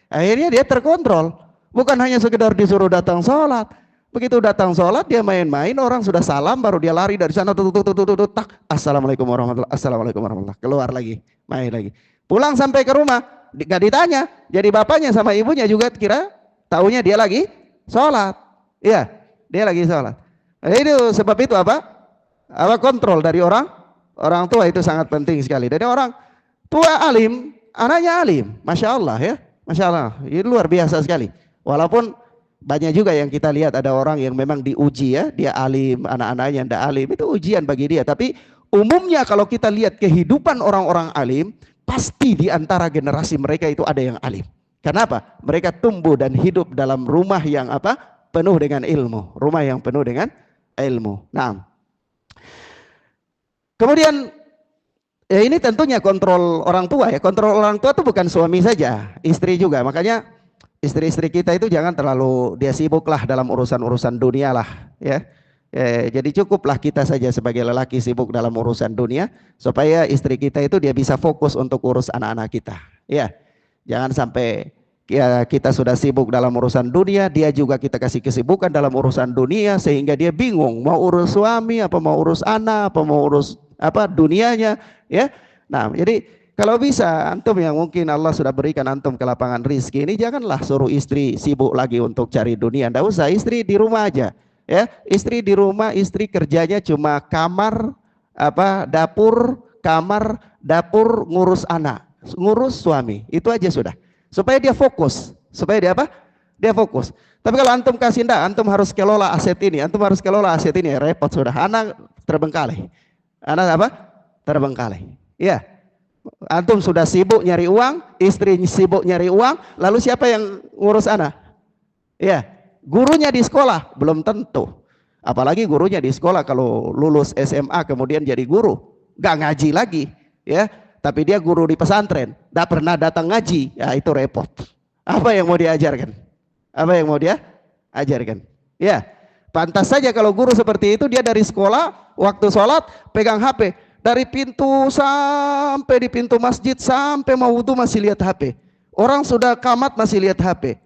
Akhirnya dia terkontrol. Bukan hanya sekedar disuruh datang sholat. Begitu datang sholat dia main-main, orang sudah salam baru dia lari dari sana, tak, assalamualaikum warahmatullahi, assalamualaikum warahmatullahi, keluar lagi, main lagi. Pulang sampai ke rumah, nggak ditanya. Jadi bapaknya sama ibunya juga kira taunya dia lagi sholat. Iya, dia lagi sholat. Itu sebab itu apa kontrol dari orang tua itu sangat penting sekali. Dari orang tua alim, anaknya alim, masya Allah ya, masya Allah, itu luar biasa sekali. Walaupun banyak juga yang kita lihat ada orang yang memang diuji ya, dia alim, anak-anaknya tidak alim, itu ujian bagi dia. Tapi umumnya kalau kita lihat kehidupan orang-orang alim, pasti di antara generasi mereka itu ada yang alim. Kenapa? Mereka tumbuh dan hidup dalam rumah yang penuh dengan ilmu, rumah yang penuh dengan ilmu. Nah, kemudian ya ini tentunya kontrol orang tua ya. Kontrol orang tua itu bukan suami saja, istri juga. Makanya istri-istri kita itu jangan terlalu dia sibuklah dalam urusan-urusan dunia lah ya. Jadi cukuplah kita saja sebagai lelaki sibuk dalam urusan dunia supaya istri kita itu dia bisa fokus untuk urus anak-anak kita. Ya, jangan sampai ya, kita sudah sibuk dalam urusan dunia, dia juga kita kasih kesibukan dalam urusan dunia sehingga dia bingung mau urus suami apa mau urus anak apa mau urus dunianya ya. Nah, jadi kalau bisa antum yang mungkin Allah sudah berikan antum ke lapangan rizki ini, janganlah suruh istri sibuk lagi untuk cari dunia. Nggak usah, istri di rumah aja ya. Istri di rumah, istri kerjanya cuma kamar dapur, kamar dapur, ngurus anak, ngurus suami, itu aja sudah. Supaya dia fokus, supaya dia dia fokus. Tapi kalau antum kasih ndak, antum harus kelola aset ini, antum harus kelola aset ini, repot sudah. Anak terbengkalai, terbengkalai. Ya, antum sudah sibuk nyari uang, istri sibuk nyari uang, lalu siapa yang ngurus anak? Ya, gurunya di sekolah belum tentu. Apalagi gurunya di sekolah kalau lulus SMA kemudian jadi guru, nggak ngaji lagi, ya. Tapi dia guru di pesantren, tidak pernah datang ngaji, ya itu repot. Apa yang mau diajarkan? Apa yang mau dia ajarkan? Ya, pantas saja kalau guru seperti itu dia dari sekolah, waktu sholat pegang HP, dari pintu sampai di pintu masjid sampai mau wudhu masih lihat HP. Orang sudah kamat masih lihat HP.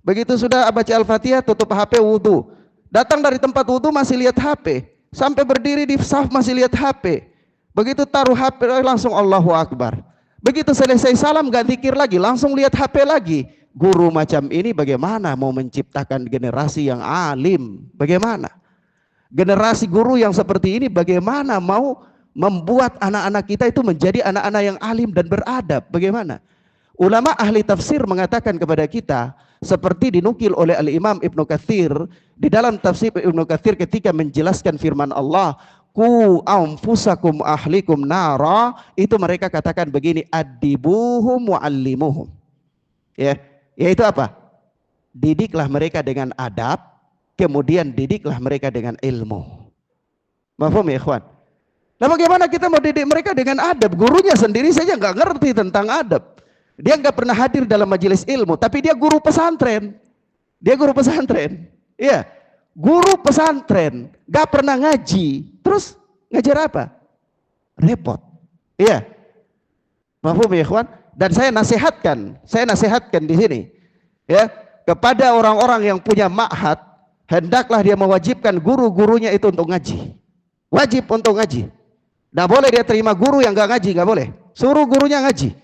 Begitu sudah baca Al-Fatihah tutup HP wudhu. Datang dari tempat wudhu masih lihat HP. Sampai berdiri di saf masih lihat HP. Begitu taruh HP langsung Allahu Akbar. Begitu selesai salam gak zikir lagi, langsung lihat HP lagi. Guru macam ini bagaimana mau menciptakan generasi yang alim? Bagaimana? Generasi guru yang seperti ini bagaimana mau membuat anak-anak kita itu menjadi anak-anak yang alim dan beradab? Bagaimana? Ulama ahli tafsir mengatakan kepada kita, seperti dinukil oleh Al-Imam Ibnu Katsir di dalam tafsir Ibnu Katsir ketika menjelaskan firman Allah, ku anfusakum ahlikum nara, itu mereka katakan begini, adibuhum wa'allimuhum. Ya, yaitu apa? Didiklah mereka dengan adab, kemudian didiklah mereka dengan ilmu. Mafhum ya ikhwan? Nah bagaimana kita mau didik mereka dengan adab? Gurunya sendiri saja nggak ngerti tentang adab. Dia nggak pernah hadir dalam majelis ilmu, tapi dia guru pesantren. Dia guru pesantren. Iya, guru pesantren, nggak pernah ngaji. Terus ngajar apa? Repot. Iya. Mafhum ya ikhwan? Dan saya nasihatkan di sini ya, kepada orang-orang yang punya ma'had, hendaklah dia mewajibkan guru-gurunya itu untuk ngaji. Wajib untuk ngaji. Nggak boleh dia terima guru yang nggak ngaji, nggak boleh. Suruh gurunya ngaji.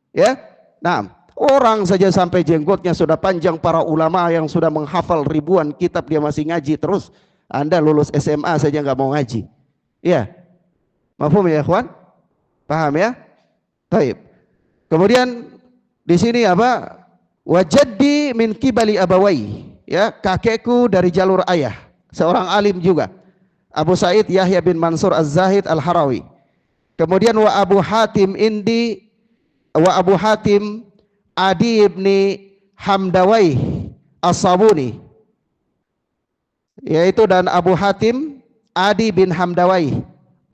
Ya, nah orang saja sampai jenggotnya sudah panjang, para ulama yang sudah menghafal ribuan kitab dia masih ngaji terus. Anda lulus SMA saja nggak mau ngaji. Ya, mafhum ya ikhwan? Paham ya? Taib. Kemudian di sini apa? Wajaddi min kibali abawai. Ya, kakekku dari jalur ayah, seorang alim juga. Abu Sa'id Yahya bin Mansur Az-Zahid Al-Harawi. Kemudian wa Abu Hatim Adi ibni Hamdawai As-Sabuni, yaitu dan Abu Hatim Adi bin Hamdawai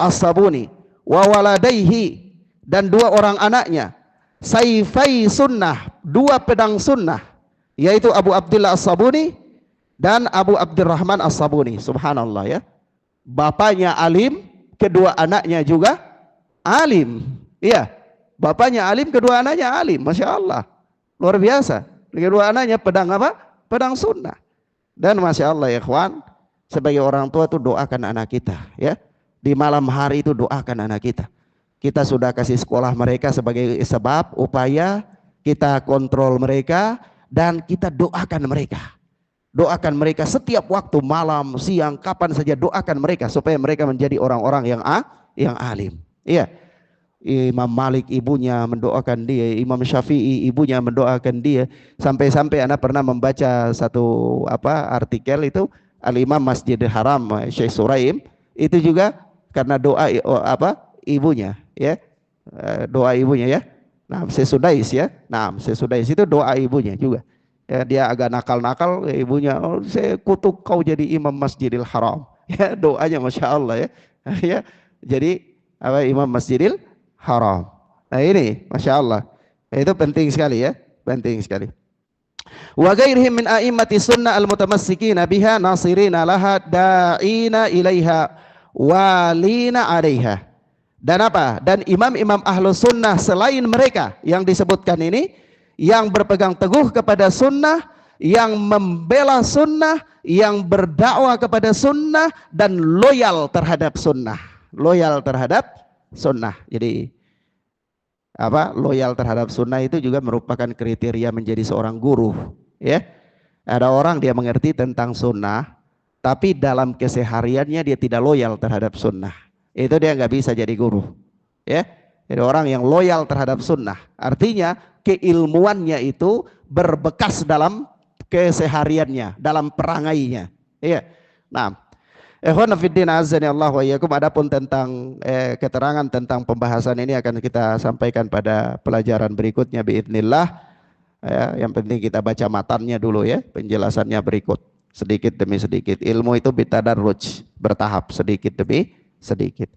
As-Sabuni, wa waladaihi, dan dua orang anaknya, Saifai Sunnah, dua pedang sunnah, yaitu Abu Abdullah As-Sabuni dan Abu Abdurrahman As-Sabuni. Subhanallah ya. Bapaknya alim, kedua anaknya juga alim. Iya, bapaknya alim, kedua anaknya alim. Masya Allah, luar biasa. Kedua anaknya pedang apa? Pedang sunnah. Dan Masya Allah ya ikhwan, sebagai orang tua itu doakan anak kita ya. Di malam hari itu doakan anak kita. Kita sudah kasih sekolah mereka sebagai sebab upaya kita kontrol mereka, dan kita doakan mereka. Doakan mereka setiap waktu, malam, siang, kapan saja doakan mereka supaya mereka menjadi orang-orang yang alim. Iya. Imam Malik ibunya mendoakan dia, Imam Syafi'i ibunya mendoakan dia, sampai-sampai anak pernah membaca satu artikel itu Al-Imam Masjidil Haram Syekh Suraim itu juga karena doa ibunya ya. Doa ibunya ya. Nah, Sesudais ya. Nah, Sesudais itu doa ibunya juga. Ya, dia agak nakal-nakal, ya ibunya, oh, saya kutuk kau jadi imam Masjidil Haram. Ya, doanya Masya Allah ya. Ya, jadi imam Masjidil Haram. Nah ini Masya Allah. Ya, itu penting sekali ya, penting sekali. Wa ghairihim min a'immati sunnah al-mutamassikina biha nasirina laha da'ina ilaiha walina 'alaiha. Dan apa? Dan imam-imam ahlus sunnah selain mereka yang disebutkan ini, yang berpegang teguh kepada sunnah, yang membela sunnah, yang berdakwah kepada sunnah, dan loyal terhadap sunnah. Loyal terhadap sunnah. Jadi loyal terhadap sunnah itu juga merupakan kriteria menjadi seorang guru. Ya, ada orang dia mengerti tentang sunnah, tapi dalam kesehariannya dia tidak loyal terhadap sunnah. Itu dia nggak bisa jadi guru. Ya, jadi orang yang loyal terhadap sunnah, artinya keilmuannya itu berbekas dalam kesehariannya, dalam perangainya. Iya. Nah, ikhwan fillah azani Allah wa iyyakum, adapun tentang keterangan tentang pembahasan ini akan kita sampaikan pada pelajaran berikutnya biidznillah. Yang penting kita baca matannya dulu ya, penjelasannya berikut sedikit demi sedikit. Ilmu itu bitadarruj, bertahap sedikit demi sedikit.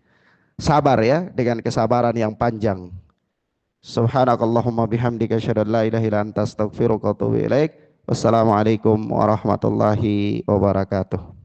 Sabar ya, dengan kesabaran yang panjang. Subhanakallahumma bihamdika asyhadu an la ilaha illa anta astaghfiruka wa atubu ilaik. Wassalamualaikum warahmatullahi wabarakatuh.